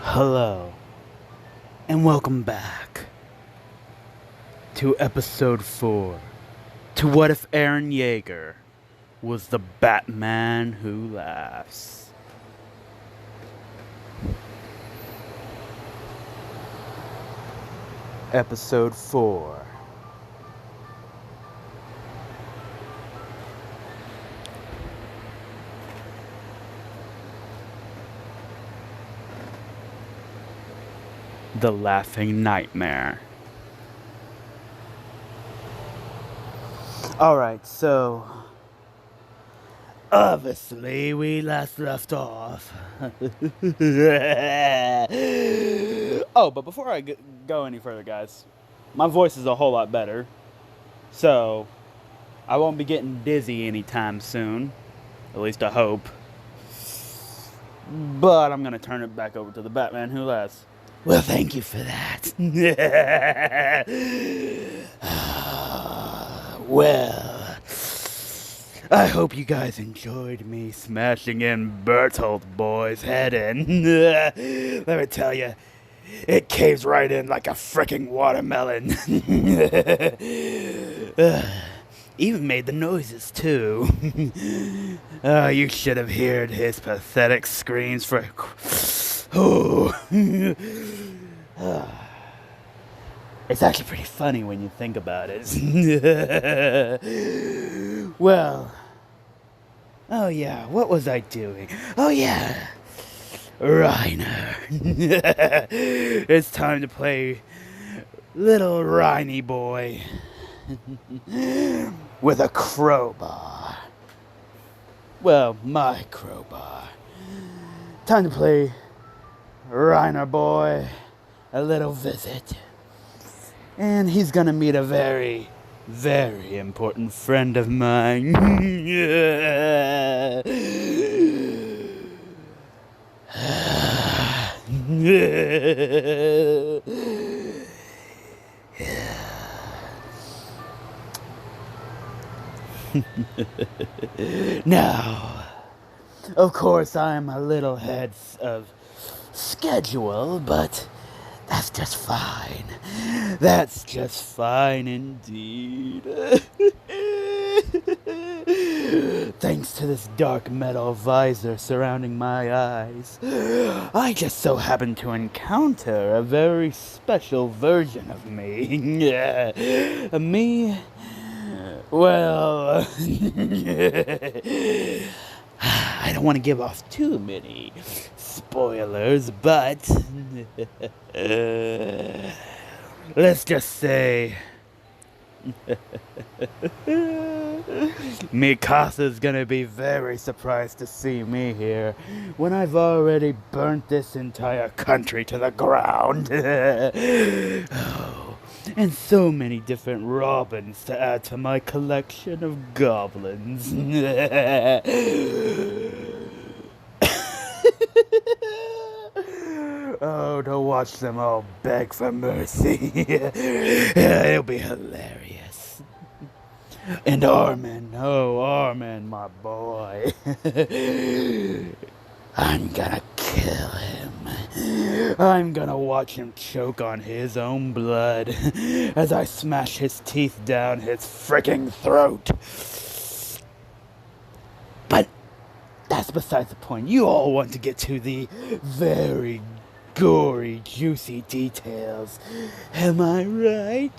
Hello, and welcome back to episode 4. To What If Eren Jaeger was the Batman who laughs? Episode 4. The Laughing Nightmare. Alright, so obviously we last left off. Oh, but before I go any further, guys, my voice is a whole lot better. So I won't be getting dizzy anytime soon. At least I hope. But I'm gonna turn it back over to the Batman who laughs. Well, thank you for that. Well, I hope you guys enjoyed me smashing in Bertolt Boy's head in. Let me tell you, it caves right in like a frickin' watermelon. Even made the noises, too. You should have heard his pathetic screams for... Oh. It's actually pretty funny when you think about it. Well, oh yeah, what was I doing? Oh yeah, Reiner. It's time to play little Reiny boy with a crowbar. Well, my crowbar. Time to play Reiner boy a little visit. And he's gonna meet a very, very important friend of mine. Now, of course, I'm a little ahead of schedule, but that's just fine. That's just fine indeed. Thanks to this dark metal visor surrounding my eyes, I just so happened to encounter a very special version of me. Me? Well, I don't want to give off too many spoilers, but let's just say Mikasa's gonna be very surprised to see me here when I've already burnt this entire country to the ground. Oh, and so many different Robins to add to my collection of goblins. Oh, to watch them all beg for mercy. It'll be hilarious. And Armin, my boy. I'm gonna kill him. I'm gonna watch him choke on his own blood as I smash his teeth down his freaking throat. But that's besides the point. You all want to get to the very gory, juicy details. Am I right?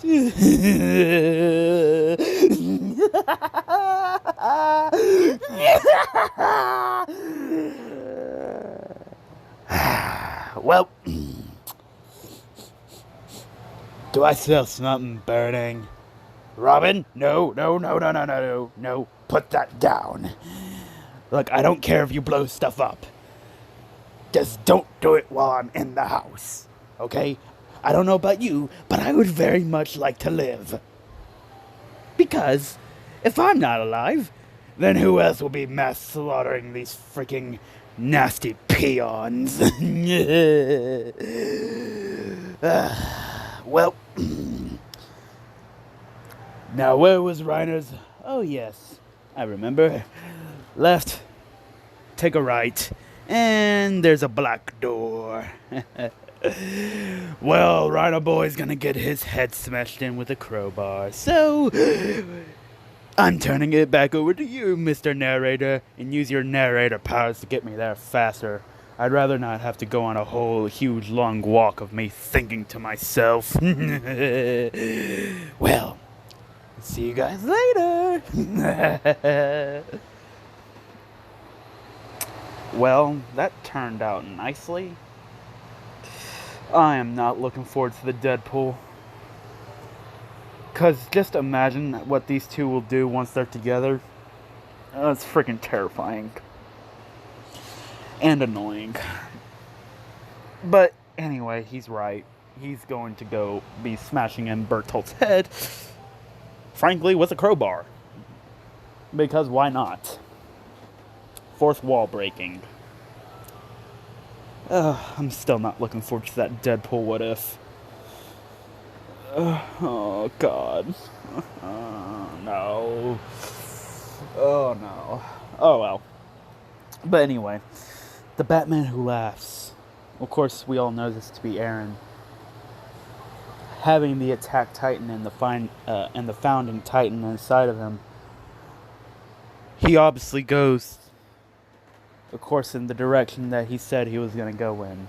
Well, do I smell something burning? Robin? No, put that down. Look, I don't care if you blow stuff up. Just don't do it while I'm in the house, okay? I don't know about you, but I would very much like to live. Because if I'm not alive, then who else will be mass slaughtering these freaking nasty peons? Well, now where was Reiner's? Oh yes, I remember. Left, take a right, And there's a black door. Well, Rhino Boy's gonna get his head smashed in with a crowbar. So, I'm turning it back over to you, Mr. Narrator, and use your narrator powers to get me there faster. I'd rather not have to go on a whole huge long walk of me thinking to myself. Well, see you guys later. Well, that turned out nicely. I am not looking forward to the Deadpool. Because just imagine what these two will do once they're together. It's freaking terrifying. And annoying. But anyway, he's right. He's going to go be smashing in Bertolt's head. Frankly, with a crowbar. Because why not? Fourth wall breaking. I'm still not looking forward to that Deadpool what if. Oh god. No. Oh no. Oh well. But anyway, the Batman who laughs. Of course, we all know this to be Eren. Having the Attack Titan and the Founding Titan inside of him, he obviously goes, of course, in the direction that he said he was going to go in.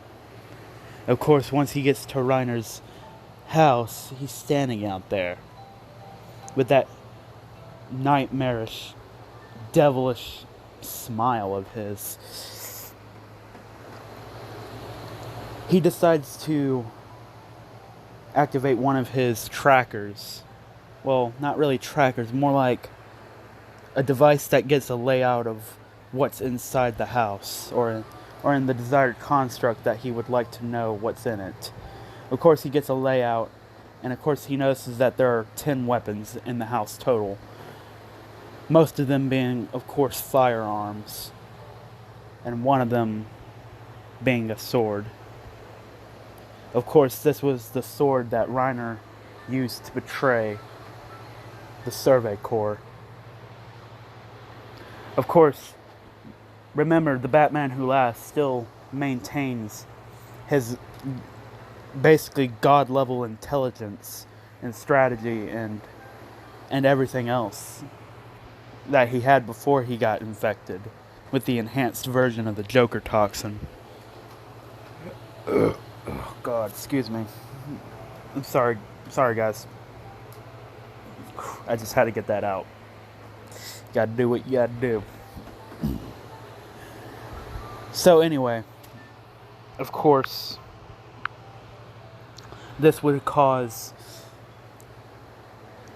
Of course, once he gets to Reiner's house, he's standing out there with that nightmarish, devilish smile of his. He decides to activate one of his trackers. Well, not really trackers, more like a device that gets a layout of what's inside the house, or in the desired construct that he would like to know what's in it. Of course, he gets a layout, and of course he notices that there are 10 weapons in the house total. Most of them being, of course, firearms, and one of them being a sword. Of course, this was the sword that Reiner used to betray the Survey Corps. Of course, remember, the Batman Who Laughs still maintains his basically god-level intelligence and strategy and everything else that he had before he got infected with the enhanced version of the Joker toxin. Oh god, excuse me. I'm sorry guys. I just had to get that out. Gotta do what you gotta do. So anyway, of course, this would cause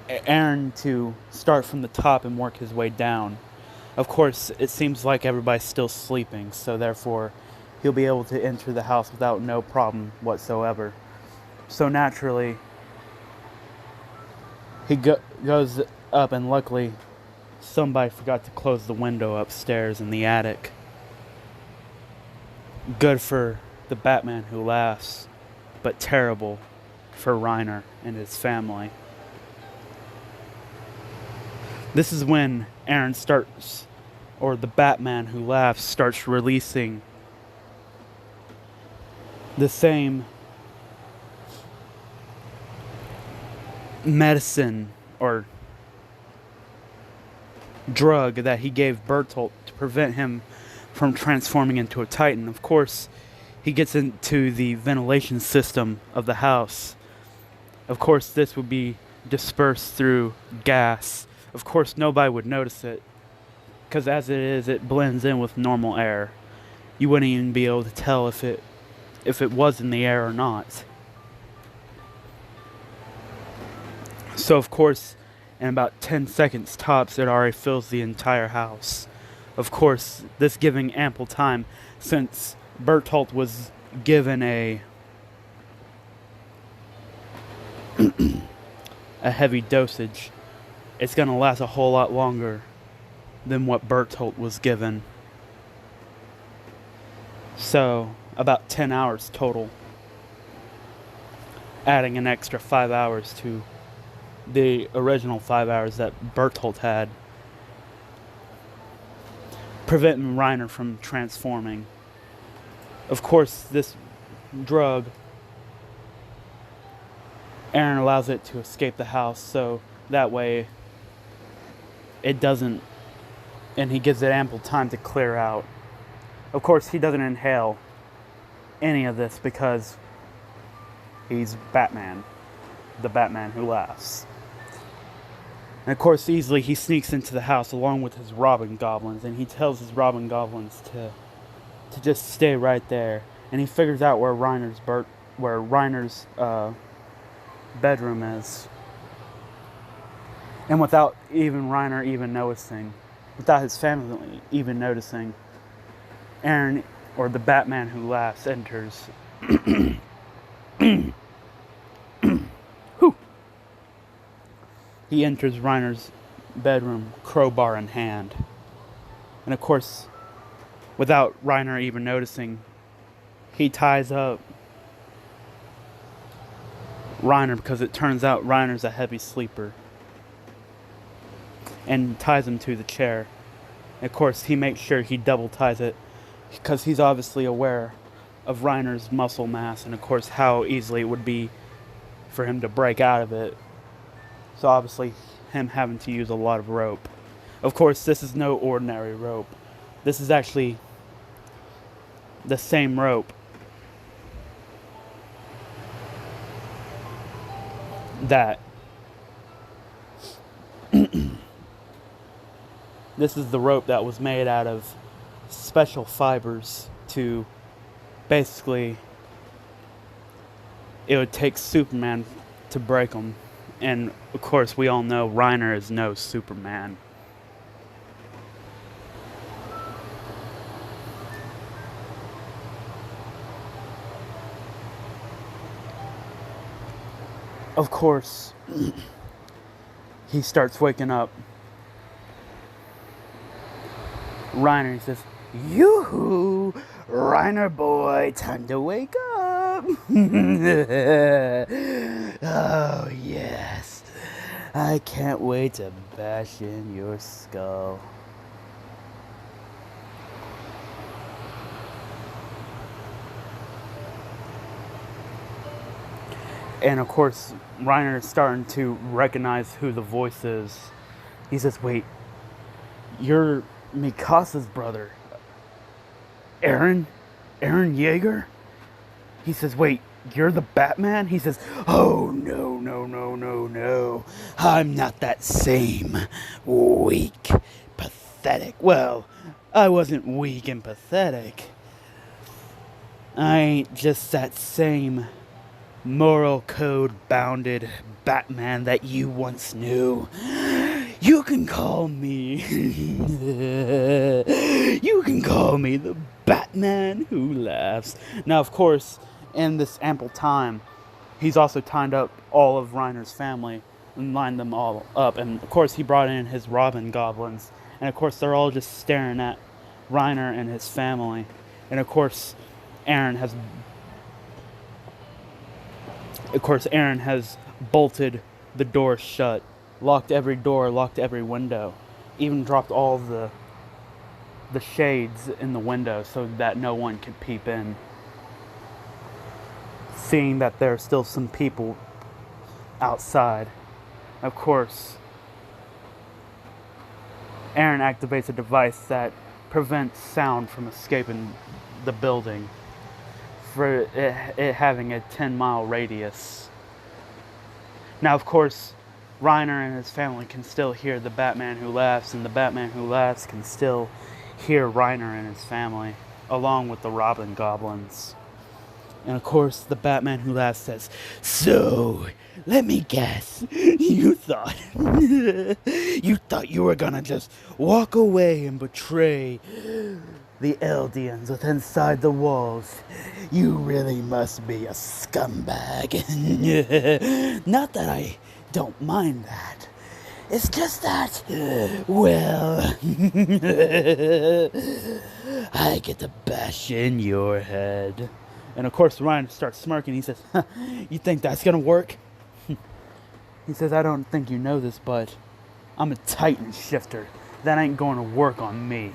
Eren to start from the top and work his way down. Of course, it seems like everybody's still sleeping, so therefore he'll be able to enter the house without no problem whatsoever. So naturally, he goes up, and luckily somebody forgot to close the window upstairs in the attic. Good for the Batman Who Laughs, but terrible for Reiner and his family. This is when Eren starts, or the Batman Who Laughs starts releasing the same medicine or drug that he gave Bertolt to prevent him from transforming into a Titan. Of course, he gets into the ventilation system of the house. Of course, this would be dispersed through gas. Of course, nobody would notice it, because as it is, it blends in with normal air. You wouldn't even be able to tell if it was in the air or not. So, of course, in about 10 seconds tops, it already fills the entire house. Of course, this giving ample time, since Bertolt was given a heavy dosage, it's going to last a whole lot longer than what Bertolt was given. So, about 10 hours total, adding an extra 5 hours to the original 5 hours that Bertolt had, preventing Reiner from transforming Of course, this drug, Eren allows it to escape the house, so that way it doesn't, and he gives it ample time to clear out. Of course, he doesn't inhale any of this because he's Batman, the Batman who laughs. And of course, easily he sneaks into the house along with his Robin Goblins, and he tells his Robin Goblins to just stay right there. And he figures out where Reiner's bedroom is. And without even Reiner even noticing, without his family even noticing, Eren, or the Batman who laughs, enters. He enters Reiner's bedroom, crowbar in hand. And of course, without Reiner even noticing, he ties up Reiner, because it turns out Reiner's a heavy sleeper, and ties him to the chair. And of course, he makes sure he double ties it because he's obviously aware of Reiner's muscle mass and of course how easily it would be for him to break out of it. So obviously him having to use a lot of rope. Of course, this is no ordinary rope. This is actually the same rope that this is the rope that was made out of special fibers to basically, it would take Superman to break them. And of course, we all know Reiner is no Superman. Of course, he starts waking up. Reiner, he says, "Yoo-hoo, Reiner boy, time to wake up." Oh, yes. I can't wait to bash in your skull. And of course, Reiner is starting to recognize who the voice is. He says, "Wait, you're Mikasa's brother, Eren Jaeger?" He says, "Wait, you're the Batman?" He says, "Oh, no. I'm not that same weak, pathetic. Well, I wasn't weak and pathetic. I ain't just that same moral code bounded Batman that you once knew. You can call me the Batman who laughs." Now, of course, in this ample time, he's also tied up all of Reiner's family and lined them all up. And of course, he brought in his Robin Goblins. And of course, they're all just staring at Reiner and his family. And of course, Eren has bolted the door shut, locked every door, locked every window, even dropped all the shades in the window so that no one could peep in. Seeing that there are still some people outside. Of course, Eren activates a device that prevents sound from escaping the building, for it having a 10-mile radius. Now, of course, Reiner and his family can still hear the Batman who laughs, and the Batman who laughs can still hear Reiner and his family, along with the Robin Goblins. And of course, the Batman who laughs says, "So, let me guess, you thought you were gonna just walk away and betray the Eldians with inside the walls. You really must be a scumbag." Not that I don't mind that. It's just that, well, I get to bash in your head. And of course, Ryan starts smirking. He says, "You think that's gonna work?" He says, "I don't think you know this, but I'm a Titan shifter. That ain't gonna work on me."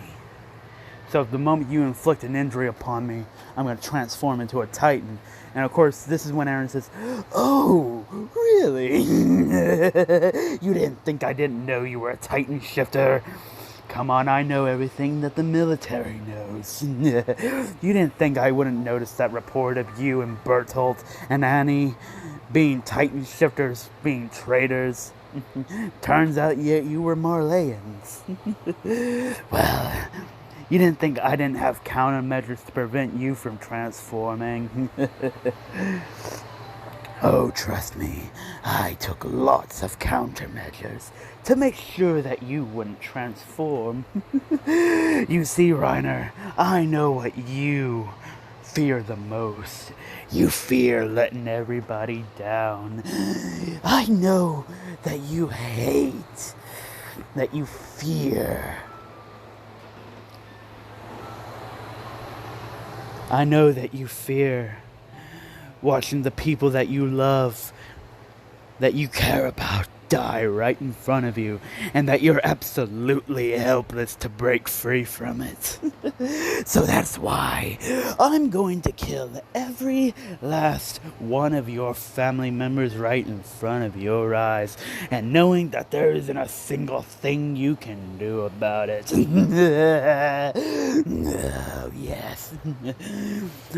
So the moment you inflict an injury upon me, I'm going to transform into a Titan. And of course, this is when Eren says, "Oh, really? You didn't think I didn't know you were a Titan shifter? Come on, I know everything that the military knows. You didn't think I wouldn't notice that report of you and Bertolt and Annie being Titan shifters, being traitors? Turns out you were Marleyans. Well, you didn't think I didn't have countermeasures to prevent you from transforming? Oh, trust me, I took lots of countermeasures to make sure that you wouldn't transform. You see, Reiner, I know what you fear the most. You fear letting everybody down. I know that you hate, that you fear. I know that you fear watching the people that you love, that you care about, die right in front of you, and that you're absolutely helpless to break free from it. So that's why I'm going to kill every last one of your family members right in front of your eyes, and knowing that there isn't a single thing you can do about it. Oh, yes.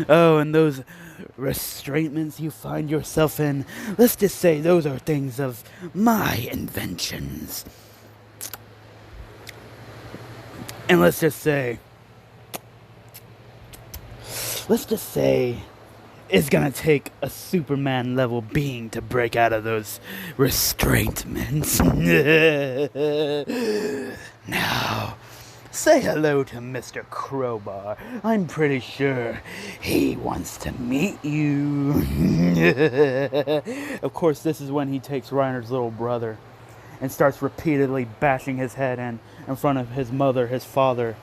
Oh, and those restraints you find yourself in, let's just say those are things of my inventions. And let's just say it's gonna take a Superman level being to break out of those restraints. Now, say hello to Mr. Crowbar. I'm pretty sure he wants to meet you. Of course, this is when he takes Reiner's little brother and starts repeatedly bashing his head in front of his mother, his father,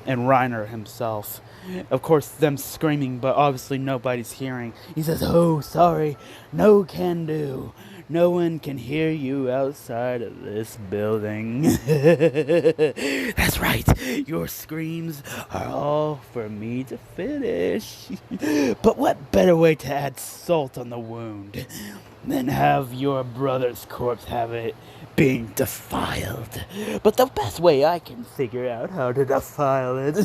and Reiner himself. Of course, them screaming, but obviously nobody's hearing. He says, "Oh, sorry, no can do. No one can hear you outside of this building." That's right, your screams are all for me to finish. But what better way to add salt on the wound than have your brother's corpse have it being defiled? But the best way I can figure out how to defile it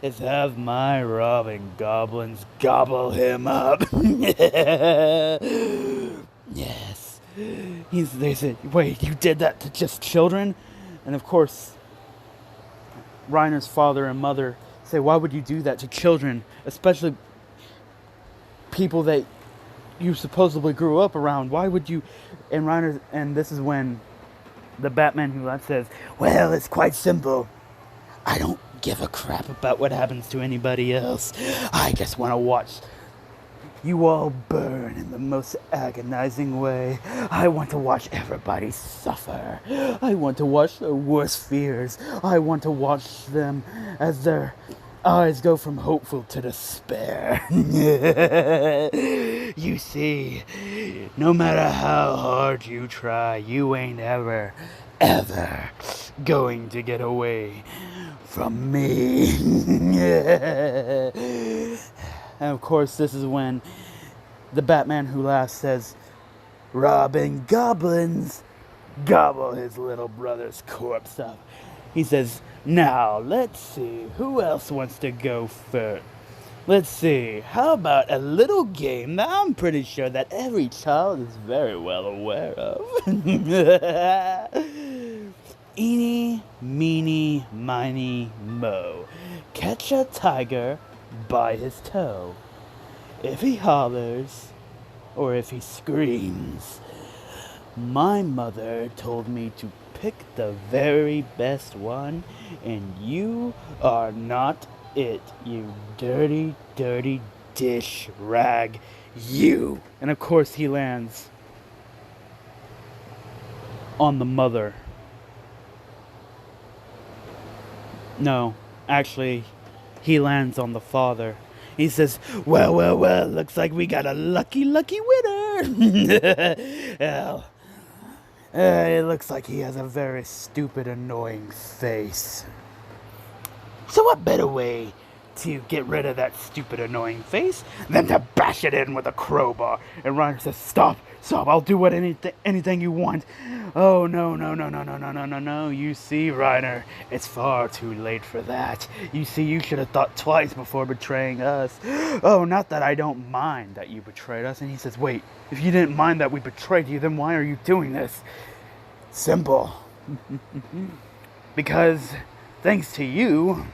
is have my robbing goblins gobble him up. Yes. They said, "Wait, you did that to just children?" And of course, Reiner's father and mother say, "Why would you do that to children? Especially people that you supposedly grew up around. Why would you?" And Reiner, and this is when the Batman who left says, "Well, it's quite simple. I don't give a crap about what happens to anybody else. I just want to watch you all burn in the most agonizing way. I want to watch everybody suffer. I want to watch their worst fears. I want to watch them as their eyes go from hopeful to despair." You see, no matter how hard you try, you ain't ever going to get away from me. And of course, this is when the Batman Who Laughs says, "Robbing goblins gobble his little brother's corpse up." He says, "Now, let's see, who else wants to go first? Let's see, how about a little game that I'm pretty sure that every child is very well aware of? Eeny, meeny, miny, mo. Catch a tiger by his toe. If he hollers, or if he screams, my mother told me to pick the very best one, and you are not it, you dirty, dirty dish rag, you." And of course he lands on the mother. No, actually, he lands on the father. He says, well, looks like we got a lucky winner." Well, It looks like he has a very stupid, annoying face. So what better way to get rid of that stupid, annoying face than to bash it in with a crowbar? And Reiner says, "Stop, stop, I'll do anything you want." "Oh, no, no, no, no, no, no, no, no, no. You see, Reiner, it's far too late for that. You see, you should have thought twice before betraying us." "Oh, not that I don't mind that you betrayed us." And he says, "Wait, if you didn't mind that we betrayed you, then why are you doing this?" "Simple. Because, thanks to you,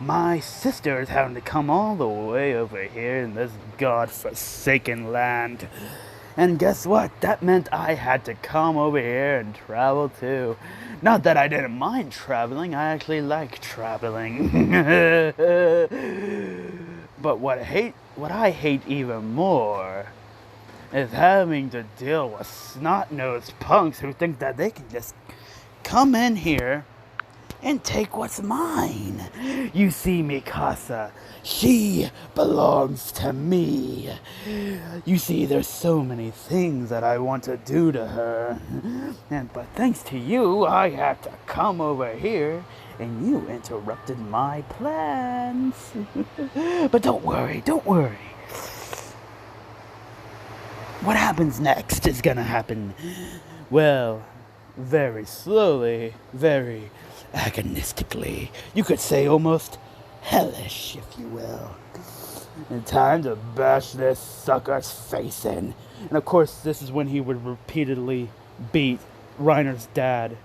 my sister is having to come all the way over here in this god-forsaken land. And guess what? That meant I had to come over here and travel too. Not that I didn't mind traveling, I actually like traveling." "But what I hate even more is having to deal with snot-nosed punks who think that they can just come in here and take what's mine. You see, Mikasa, she belongs to me. You see, there's so many things that I want to do to her. But thanks to you, I had to come over here, and you interrupted my plans." But don't worry, don't worry. What happens next is gonna happen, well, very slowly, very agonistically. You could say almost hellish, if you will. And time to bash this sucker's face in. And of course, this is when he would repeatedly beat Reiner's dad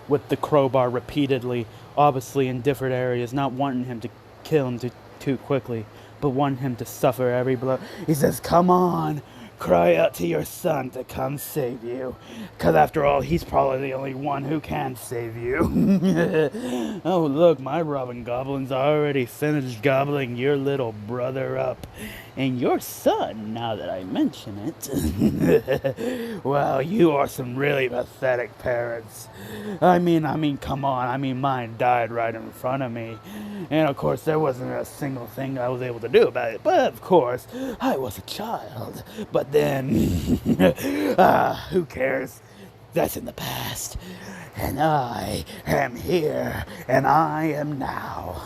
with the crowbar repeatedly, obviously in different areas, not wanting him to kill him too quickly, but wanting him to suffer every blow. He says, "Come on, cry out to your son to come save you. Because after all, he's probably the only one who can save you." "Oh, look, my Robin Goblin's already finished gobbling your little brother up. And your son, now that I mention it." "Wow, you are some really pathetic parents. I mean, come on. I mean, mine died right in front of me. And of course, there wasn't a single thing I was able to do about it. But of course, I was a child. But then, who cares? That's in the past. And I am here, and I am now."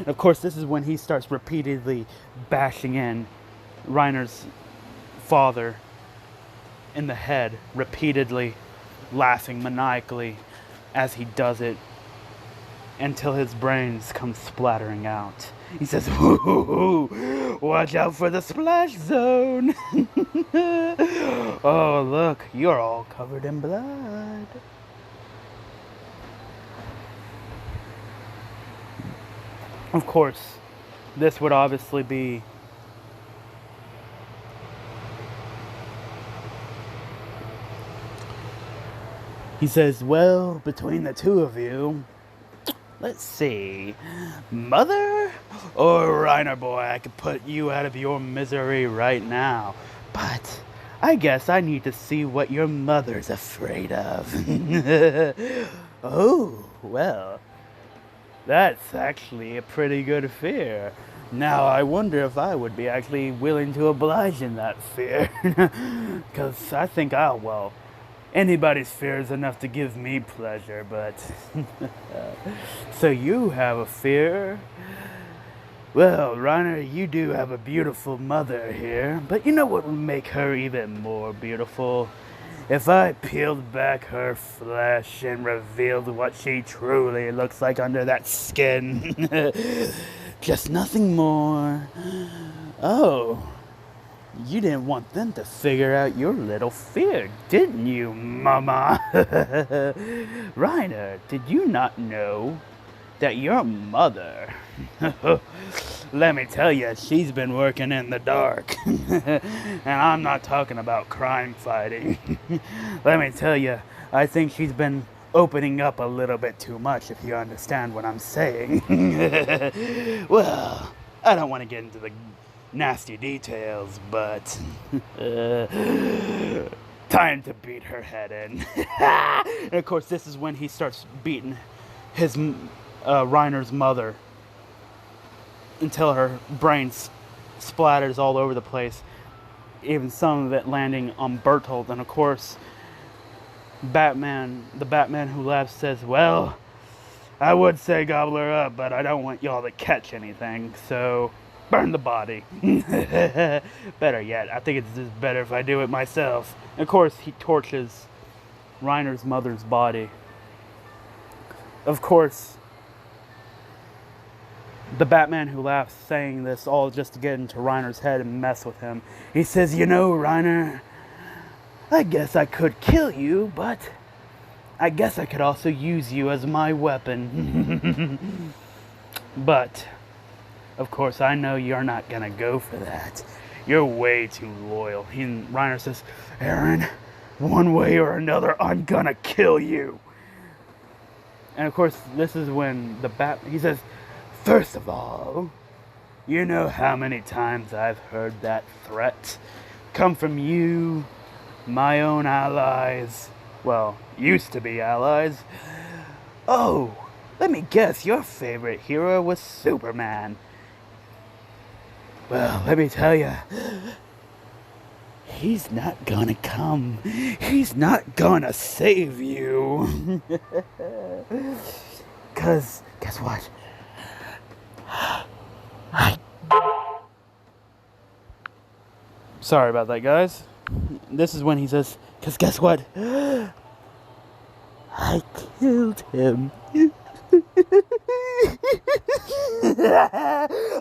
Of course, this is when he starts repeatedly bashing in Reiner's father in the head, repeatedly laughing maniacally as he does it until his brains come splattering out. He says, "Ooh, watch out for the splash zone." "Oh, look, you're all covered in blood." Of course, this would obviously be he says, "Well, between the two of you, let's see, mother or Reiner boy, I could put you out of your misery right now. But I guess I need to see what your mother's afraid of." "Oh, well, that's actually a pretty good fear. Now I wonder if I would be actually willing to oblige in that fear." "Because I think anybody's fear is enough to give me pleasure, but..." "So you have a fear? Well, Reiner, you do have a beautiful mother here, but you know what would make her even more beautiful? If I peeled back her flesh and revealed what she truly looks like under that skin." "Just nothing more." "Oh, you didn't want them to figure out your little fear, didn't you, Mama?" "Reiner, did you not know that your mother..." "Let me tell you, she's been working in the dark." "And I'm not talking about crime fighting." "Let me tell you, I think she's been opening up a little bit too much, if you understand what I'm saying." "Well, I don't want to get into the nasty details, but time to beat her head in." And of course, this is when he starts beating his Reiner's mother until her brain splatters all over the place, even some of it landing on Bertolt. And of course, The Batman Who Laughs says, well, I would say gobble her up, but I don't want y'all to catch anything, so burn the body. Better yet, I think it's just better if I do it myself. And of course, he torches Reiner's mother's body. Of course, the Batman Who Laughs saying this all just to get into Reiner's head and mess with him. He says, you know, Reiner, I guess I could kill you, but I guess I could also use you as my weapon. But, of course, I know you're not gonna go for that. You're way too loyal. Reiner says, Eren, one way or another, I'm gonna kill you. And of course, this is when he says, first of all, you know how many times I've heard that threat come from you, my own allies. Well, used to be allies. Oh, let me guess, your favorite hero was Superman. Well, let me tell you, he's not gonna come. He's not gonna save you. 'Cause, guess what? Sorry about that, guys. This is when he says, 'cause guess what? I killed him.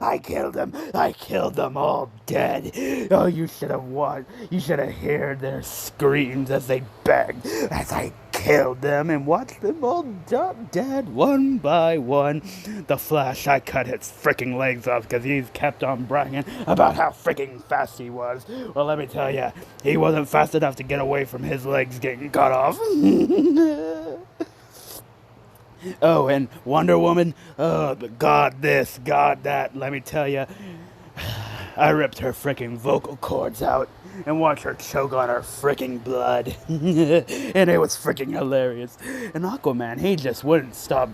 I killed them all dead. Oh, you should have watched. You should have heard their screams as they begged as I killed them and watched them all drop dead one by one. The Flash, I cut his freaking legs off because he's kept on bragging about how freaking fast he was. Well, let me tell you, he wasn't fast enough to get away from his legs getting cut off. Oh, and Wonder Woman, oh, God this, God that, let me tell you, I ripped her freaking vocal cords out and watched her choke on her freaking blood. And it was freaking hilarious. And Aquaman, he just wouldn't stop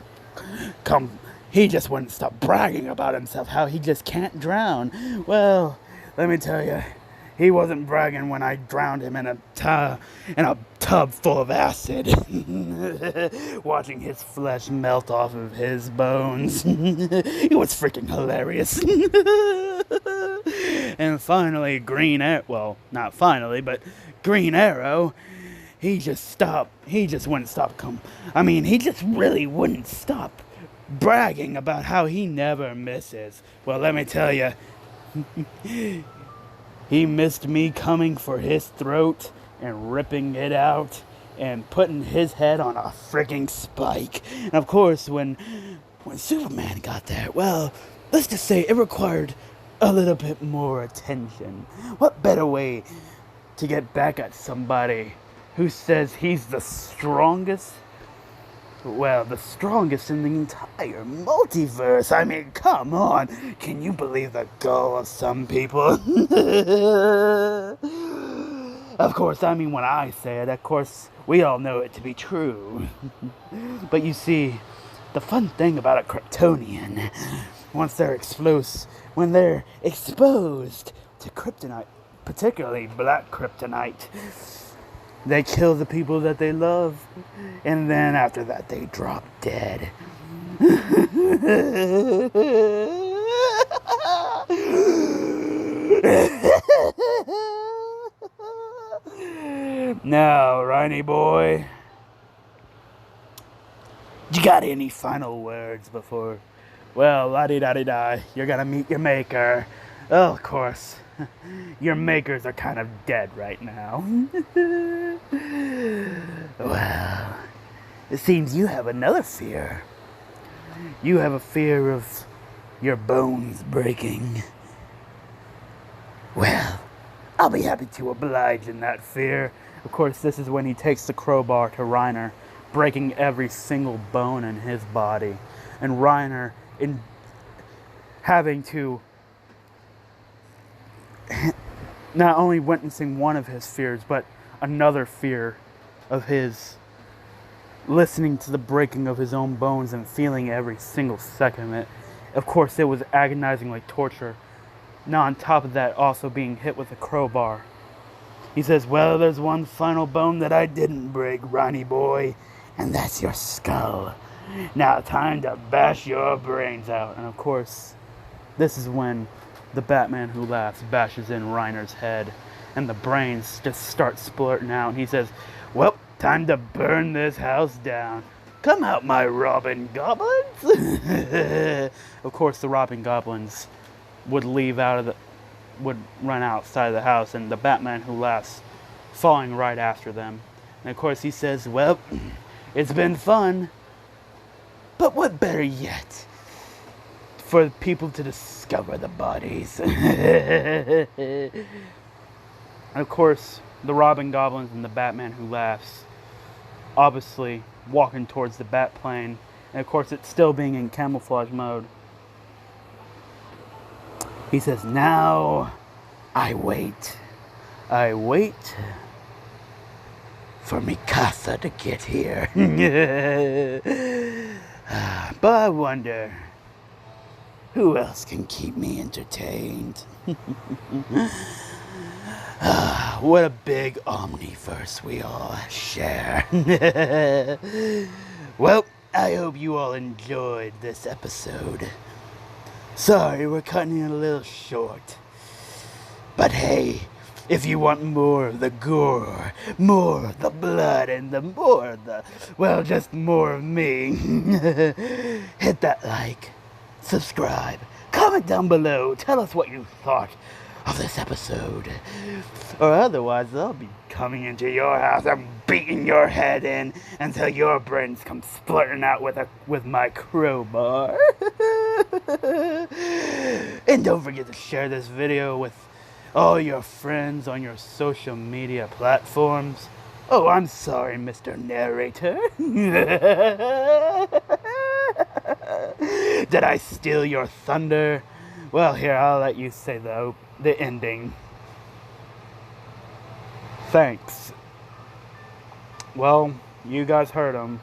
bragging about himself, how he just can't drown. Well, let me tell you, he wasn't bragging when I drowned him in a tub full of acid. Watching his flesh melt off of his bones. It was freaking hilarious. And finally, Green Arrow, he just wouldn't stop he just really wouldn't stop bragging about how he never misses. Well, let me tell you, he missed me coming for his throat and ripping it out and putting his head on a freaking spike. And of course, when Superman got there, well, let's just say it required a little bit more attention. What better way to get back at somebody who says he's the strongest? Well, the strongest in the entire multiverse. I mean, come on. Can you believe the gall of some people? Of course, when I say it, of course, we all know it to be true. But you see, the fun thing about a Kryptonian, when they're exposed to kryptonite, particularly black kryptonite, they kill the people that they love, and then after that they drop dead. Now, Rhiney boy, you got any final words before? Well, la-di-da-di-da, you're gonna meet your maker. Oh, of course. Your makers are kind of dead right now. Well, it seems you have another fear. You have a fear of your bones breaking. Well, I'll be happy to oblige in that fear. Of course, this is when he takes the crowbar to Reiner, breaking every single bone in his body. And Reiner, in having to not only witnessing one of his fears, but another fear of his, listening to the breaking of his own bones and feeling every single second of it. Of course, it was agonizing like torture. Now, on top of that, also being hit with a crowbar. He says, well, there's one final bone that I didn't break, Ronnie boy, and that's your skull. Now time to bash your brains out. And of course, this is when the Batman Who Laughs bashes in Reiner's head, and the brains just start splurting out. And he says, well, time to burn this house down. Come out, my Robin Goblins. Of course, the Robin Goblins would would run outside of the house, and the Batman Who Laughs following right after them. And of course, he says, well, it's been fun, but what better yet? For people to discover the bodies. And of course, the Robin Goblins and the Batman Who Laughs obviously walking towards the bat plane. And of course, it's still being in camouflage mode. He says, now I wait. I wait for Mikasa to get here. But I wonder, who else can keep me entertained? What a big omniverse we all share. Well, I hope you all enjoyed this episode. Sorry, we're cutting it a little short. But hey, if you want more of the gore, more of the blood, and just more of me, hit that like, subscribe, comment down below, tell us what you thought of this episode. Or otherwise, I'll be coming into your house and beating your head in until your brains come splurting out with my crowbar. And don't forget to share this video with all your friends on your social media platforms. Oh, I'm sorry, Mr. Narrator. Did I steal your thunder? Well, here, I'll let you say the ending. Thanks. Well, you guys heard him.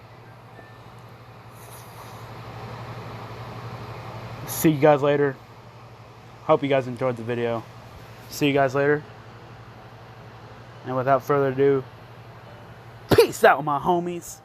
See you guys later. Hope you guys enjoyed the video. See you guys later. And without further ado, peace out, my homies.